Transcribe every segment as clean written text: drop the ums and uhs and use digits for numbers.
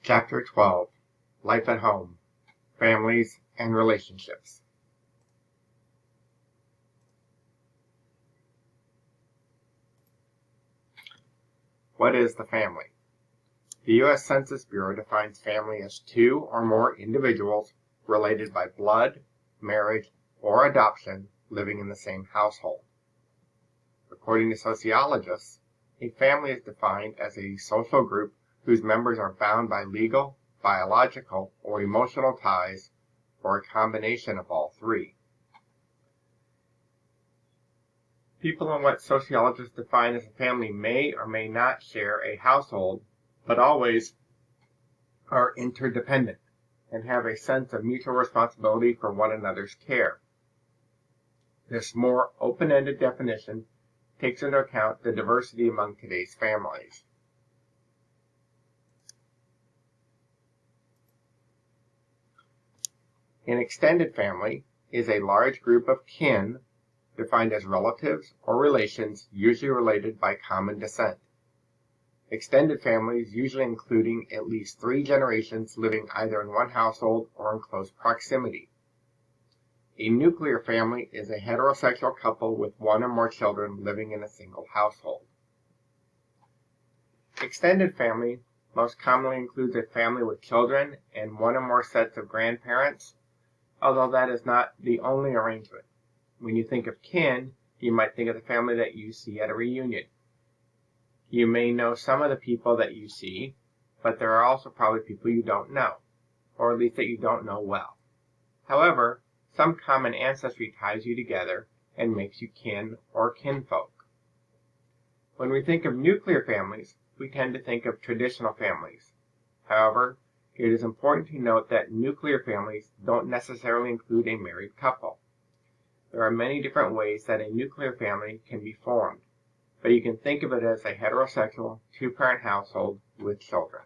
Chapter 12, Life at Home, Families and Relationships. What is the family? The U.S. Census Bureau defines family as two or more individuals related by blood, marriage, or adoption living in the same household. According to sociologists, a family is defined as a social group whose members are bound by legal, biological, or emotional ties, or a combination of all three. People in what sociologists define as a family may or may not share a household, but always are interdependent and have a sense of mutual responsibility for one another's care. This more open-ended definition takes into account the diversity among today's families. An extended family is a large group of kin defined as relatives or relations usually related by common descent. Extended families usually including at least 3 generations living either in one household or in close proximity. A nuclear family is a heterosexual couple with 1 or more children living in a single household. Extended family most commonly includes a family with children and 1 or more sets of grandparents, although that is not the only arrangement. When you think of kin, you might think of the family that you see at a reunion. You may know some of the people that you see, but there are also probably people you don't know, or at least that you don't know well. However, some common ancestry ties you together and makes you kin or kinfolk. When we think of nuclear families, we tend to think of traditional families. However, it is important to note that nuclear families don't necessarily include a married couple. There are many different ways that a nuclear family can be formed, but you can think of it as a heterosexual, 2-parent household with children.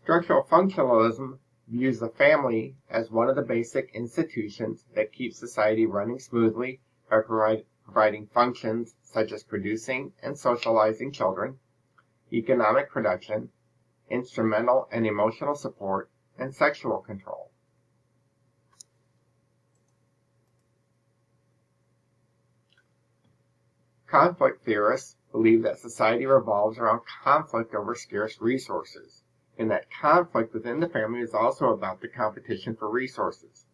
Structural functionalism views the family as one of the basic institutions that keep society running smoothly by providing functions such as producing and socializing children, economic production, instrumental and emotional support, and sexual control. Conflict theorists believe that society revolves around conflict over scarce resources, and that conflict within the family is also about the competition for resources,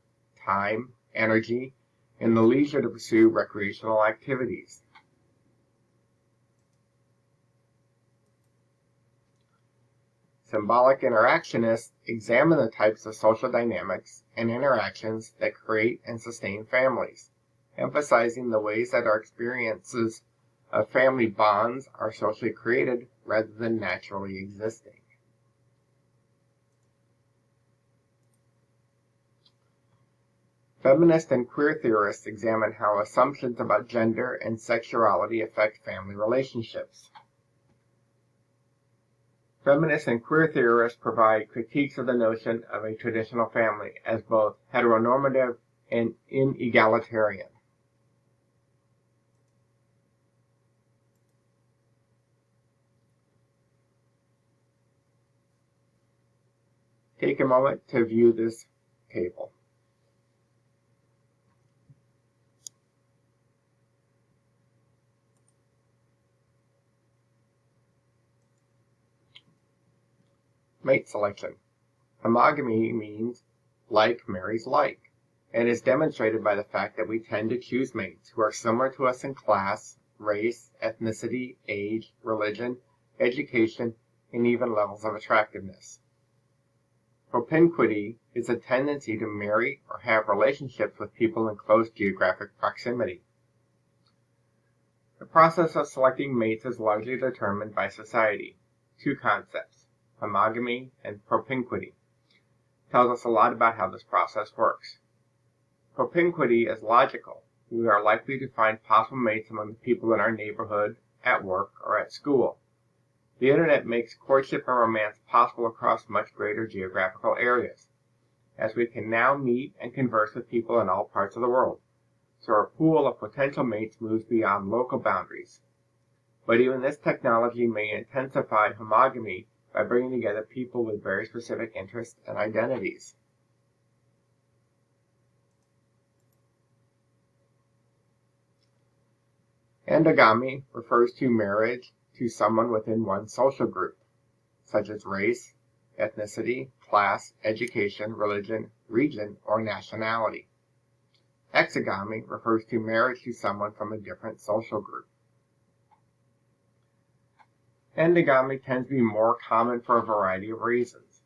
time, energy, and the leisure to pursue recreational activities. Symbolic interactionists examine the types of social dynamics and interactions that create and sustain families, emphasizing the ways that our experiences of family bonds are socially created rather than naturally existing. Feminist and queer theorists examine how assumptions about gender and sexuality affect family relationships. Feminist and queer theorists provide critiques of the notion of a traditional family as both heteronormative and inegalitarian. Take a moment to view this table. Mate selection. Homogamy means like marries like, and is demonstrated by the fact that we tend to choose mates who are similar to us in class, race, ethnicity, age, religion, education, and even levels of attractiveness. Propinquity is a tendency to marry or have relationships with people in close geographic proximity. The process of selecting mates is largely determined by society. 2 concepts, homogamy and propinquity, tells us a lot about how this process works. Propinquity is logical. We are likely to find possible mates among the people in our neighborhood, at work, or at school. The internet makes courtship and romance possible across much greater geographical areas, as we can now meet and converse with people in all parts of the world, so our pool of potential mates moves beyond local boundaries. but even this technology may intensify homogamy by bringing together people with very specific interests and identities. Endogamy refers to marriage to someone within one social group, such as race, ethnicity, class, education, religion, region, or nationality. Exogamy refers to marriage to someone from a different social group. Endogamy tends to be more common for a variety of reasons.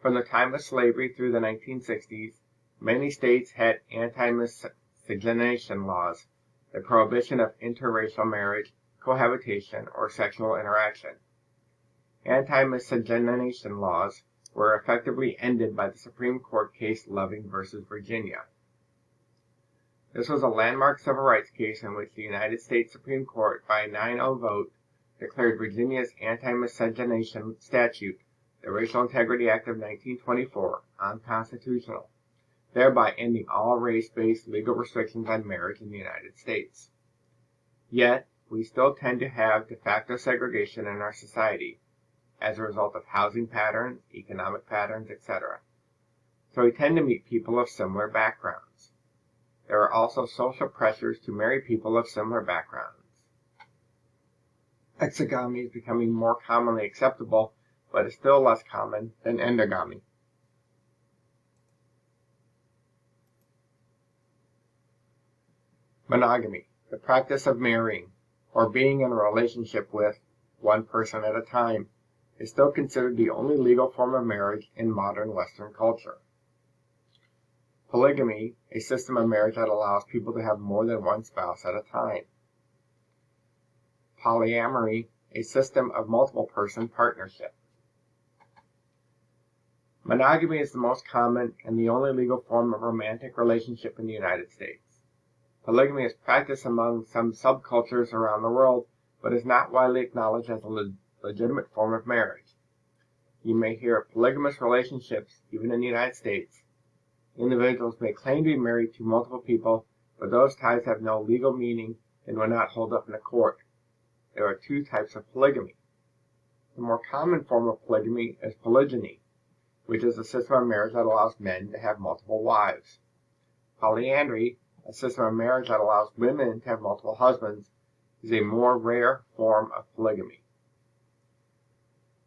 From the time of slavery through the 1960s, many states had anti-miscegenation laws, the prohibition of interracial marriage, cohabitation, or sexual interaction. Anti-miscegenation laws were effectively ended by the Supreme Court case Loving v. Virginia. This was a landmark civil rights case in which the United States Supreme Court, by a 9-0 vote, declared Virginia's anti-miscegenation statute, the Racial Integrity Act of 1924, unconstitutional, thereby ending all race-based legal restrictions on marriage in the United States. Yet, we still tend to have de facto segregation in our society as a result of housing patterns, economic patterns, etc. So we tend to meet people of similar backgrounds. There are also social pressures to marry people of similar backgrounds. Exogamy is becoming more commonly acceptable, but is still less common than endogamy. Monogamy, the practice of marrying, or being in a relationship with, one person at a time, is still considered the only legal form of marriage in modern Western culture. Polygamy, a system of marriage that allows people to have more than one spouse at a time. Polyamory, a system of multiple-person partnership. Monogamy is the most common and the only legal form of romantic relationship in the United States. Polygamy is practiced among some subcultures around the world, but is not widely acknowledged as a legitimate form of marriage. You may hear of polygamous relationships even in the United States. Individuals may claim to be married to multiple people, but those ties have no legal meaning and will not hold up in a court. There are two types of polygamy. The more common form of polygamy is polygyny, which is a system of marriage that allows men to have multiple wives. Polyandry, a system of marriage that allows women to have multiple husbands, is a more rare form of polygamy.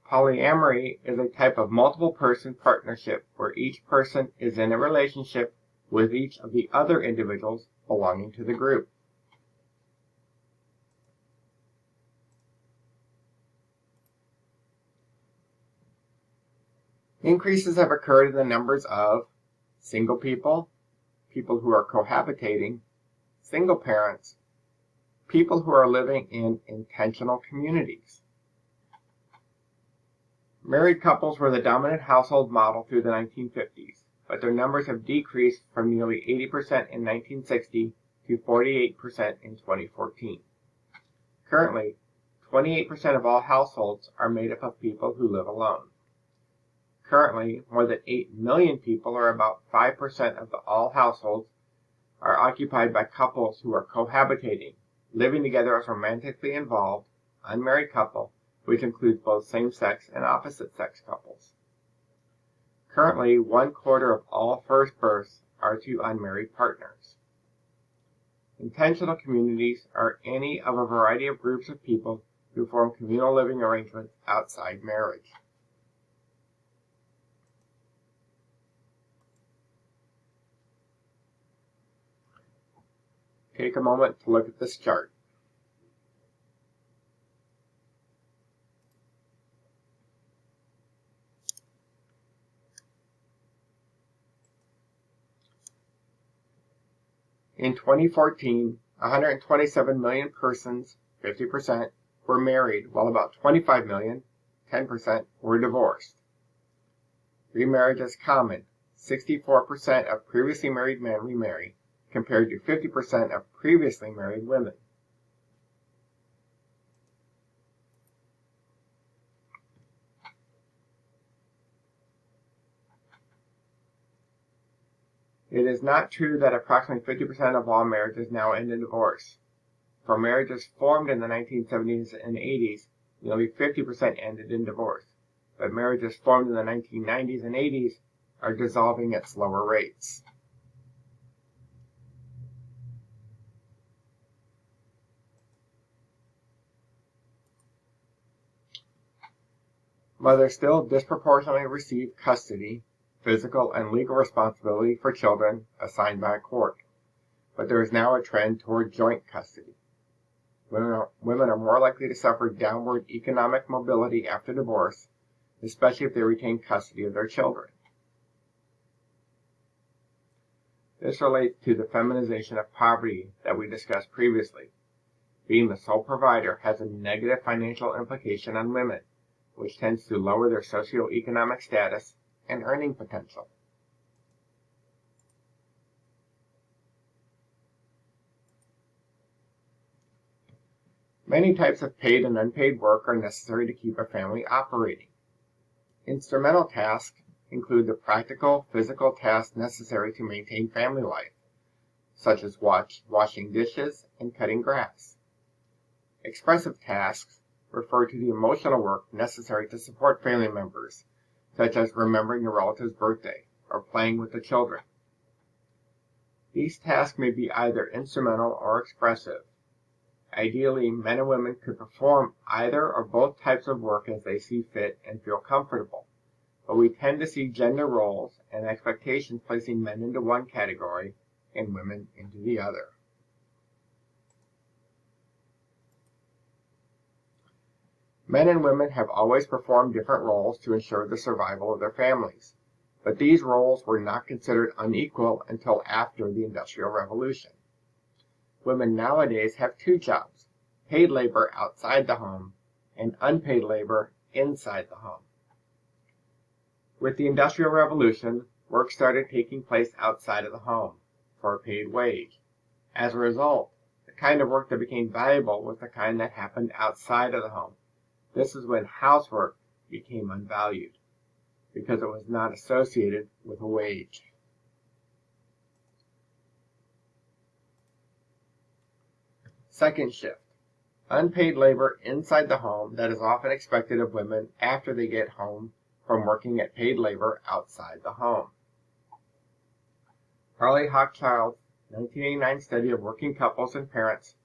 Polyamory is a type of multiple-person partnership where each person is in a relationship with each of the other individuals belonging to the group. Increases have occurred in the numbers of single people, people who are cohabitating, single parents, people who are living in intentional communities. Married couples were the dominant household model through the 1950s, but their numbers have decreased from nearly 80% in 1960 to 48% in 2014. Currently, 28% of all households are made up of people who live alone. Currently, more than 8 million people, or about 5% of all households, are occupied by couples who are cohabitating, living together as romantically involved, unmarried couple, which includes both same-sex and opposite-sex couples. Currently, 1/4 of all first births are to unmarried partners. Intentional communities are any of a variety of groups of people who form communal living arrangements outside marriage. Take a moment to look at this chart. In 2014, 127 million persons, 50%, were married, while about 25 million, 10%, were divorced. Remarriage is common. 64% of previously married men remarry, compared to 50% of previously married women. It is not true that approximately 50% of all marriages now end in divorce. For marriages formed in the 1970s and 80s, nearly 50% ended in divorce, but marriages formed in the 1990s and 80s are dissolving at slower rates. Mothers still disproportionately receive custody, physical and legal responsibility for children assigned by a court, but there is now a trend toward joint custody. Women are more likely to suffer downward economic mobility after divorce, especially if they retain custody of their children. This relates to the feminization of poverty that we discussed previously. Being the sole provider has a negative financial implication on women, which tends to lower their socioeconomic status and earning potential. Many types of paid and unpaid work are necessary to keep a family operating. Instrumental tasks include the practical, physical tasks necessary to maintain family life, such as washing dishes and cutting grass. Expressive tasks refer to the emotional work necessary to support family members, such as remembering a relative's birthday or playing with the children. These tasks may be either instrumental or expressive. Ideally, men and women could perform either or both types of work as they see fit and feel comfortable, but we tend to see gender roles and expectations placing men into one category and women into the other. Men and women have always performed different roles to ensure the survival of their families, but these roles were not considered unequal until after the Industrial Revolution. Women nowadays have two jobs: paid labor outside the home and unpaid labor inside the home. With the Industrial Revolution, work started taking place outside of the home for a paid wage. As a result, the kind of work that became valuable was the kind that happened outside of the home. This is when housework became unvalued, because it was not associated with a wage. Second shift. Unpaid labor inside the home that is often expected of women after they get home from working at paid labor outside the home. Harley Hochschild's 1989 study of working couples and parents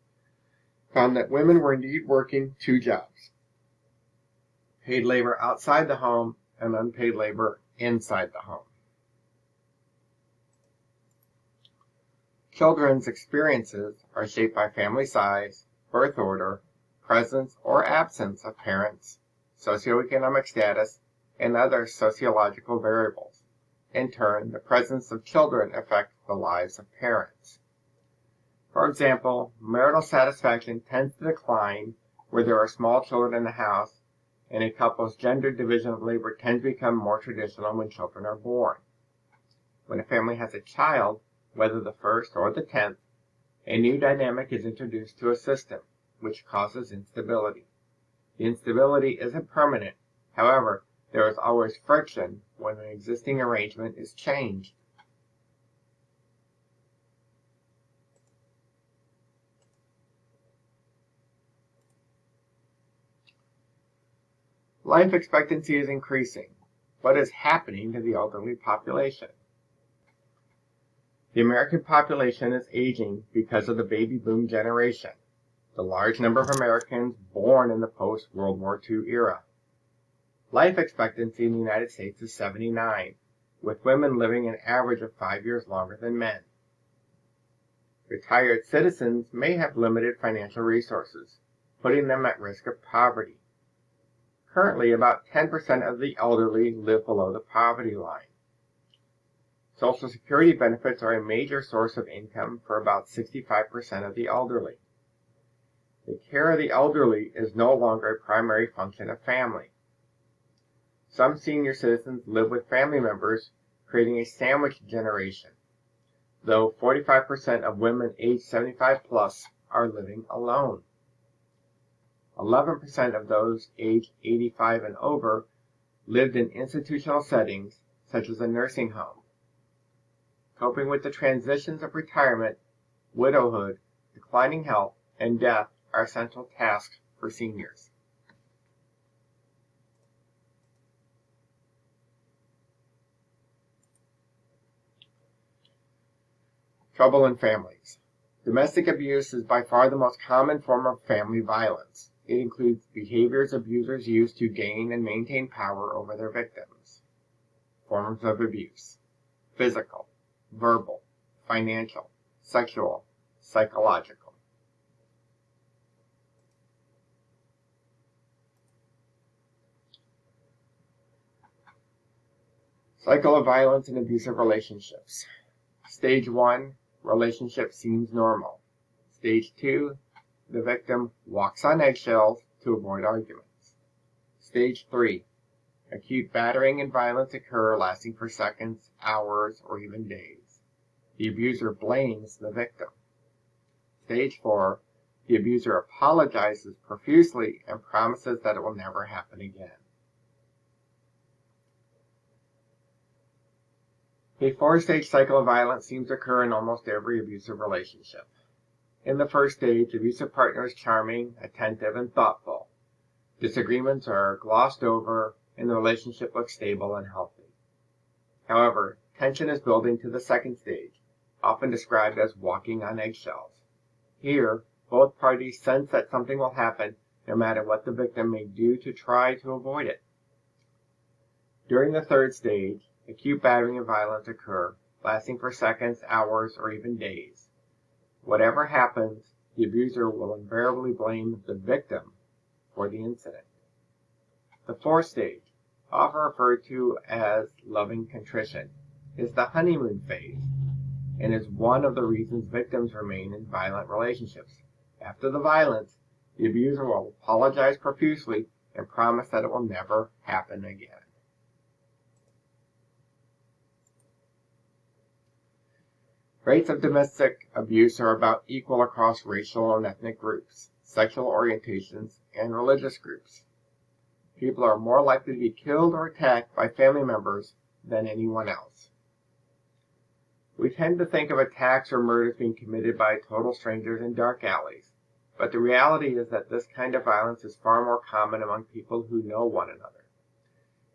found that women were indeed working two jobs: paid labor outside the home and unpaid labor inside the home. Children's experiences are shaped by family size, birth order, presence or absence of parents, socioeconomic status, and other sociological variables. In turn, the presence of children affects the lives of parents. For example, marital satisfaction tends to decline where there are small children in the house, and a couple's gender division of labor tends to become more traditional when children are born. When a family has a child, whether the first or the 10th, a new dynamic is introduced to a system, which causes instability. The instability isn't permanent. However, there is always friction when an existing arrangement is changed. Life expectancy is increasing. What is happening to the elderly population? The American population is aging because of the baby boom generation, the large number of Americans born in the post-World War II era. Life expectancy in the United States is 79, with women living an average of 5 years longer than men. Retired citizens may have limited financial resources, putting them at risk of poverty. Currently, about 10% of the elderly live below the poverty line. Social Security benefits are a major source of income for about 65% of the elderly. The care of the elderly is no longer a primary function of family. Some senior citizens live with family members, creating a sandwich generation, though 45% of women aged 75 plus are living alone. 11% of those aged 85 and over lived in institutional settings, such as a nursing home. Coping with the transitions of retirement, widowhood, declining health, and death are essential tasks for seniors. Trouble in families. Domestic abuse is by far the most common form of family violence. It includes behaviors abusers use to gain and maintain power over their victims. Forms of abuse: physical, verbal, financial, sexual, psychological. Cycle of violence in abusive relationships. Stage 1, relationship seems normal. Stage 2, the victim walks on eggshells to avoid arguments. Stage 3, acute battering and violence occur lasting for seconds, hours, or even days. The abuser blames the victim. Stage 4, the abuser apologizes profusely and promises that it will never happen again. A 4-stage cycle of violence seems to occur in almost every abusive relationship. In the first stage, the abusive partner is charming, attentive, and thoughtful. Disagreements are glossed over, and the relationship looks stable and healthy. However, tension is building to the second stage, often described as walking on eggshells. Here, both parties sense that something will happen no matter what the victim may do to try to avoid it. During the third stage, acute battering and violence occur, lasting for seconds, hours, or even days. Whatever happens, the abuser will invariably blame the victim for the incident. The fourth stage, often referred to as loving contrition, is the honeymoon phase and is one of the reasons victims remain in violent relationships. After the violence, the abuser will apologize profusely and promise that it will never happen again. Rates of domestic abuse are about equal across racial and ethnic groups, sexual orientations, and religious groups. People are more likely to be killed or attacked by family members than anyone else. We tend to think of attacks or murders being committed by total strangers in dark alleys, but the reality is that this kind of violence is far more common among people who know one another.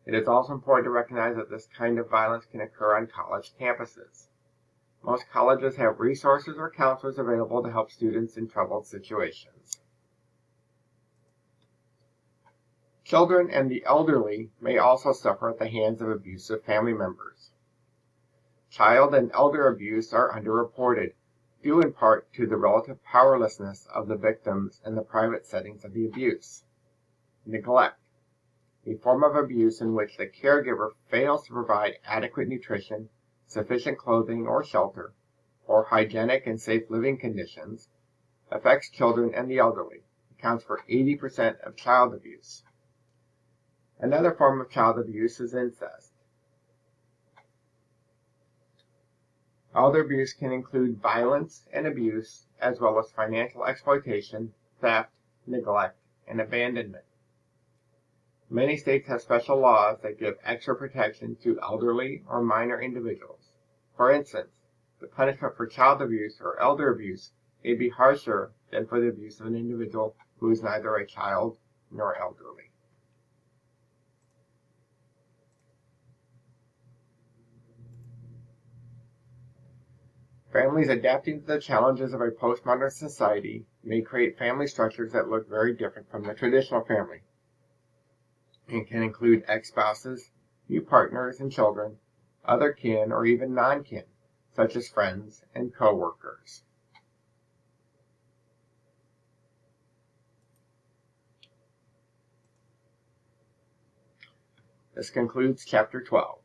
It is also important to recognize that this kind of violence can occur on college campuses. Most colleges have resources or counselors available to help students in troubled situations. Children and the elderly may also suffer at the hands of abusive family members. Child and elder abuse are underreported, due in part to the relative powerlessness of the victims in the private settings of the abuse. Neglect, a form of abuse in which the caregiver fails to provide adequate nutrition, sufficient clothing or shelter, or hygienic and safe living conditions, affects children and the elderly, accounts for 80% of child abuse. Another form of child abuse is incest. Elder abuse can include violence and abuse, as well as financial exploitation, theft, neglect, and abandonment. Many states have special laws that give extra protection to elderly or minor individuals. For instance, the punishment for child abuse or elder abuse may be harsher than for the abuse of an individual who is neither a child nor elderly. Families adapting to the challenges of a postmodern society may create family structures that look very different from the traditional family, and can include ex-spouses, new partners and children, other kin, or even non-kin, such as friends and co-workers. This concludes Chapter 12.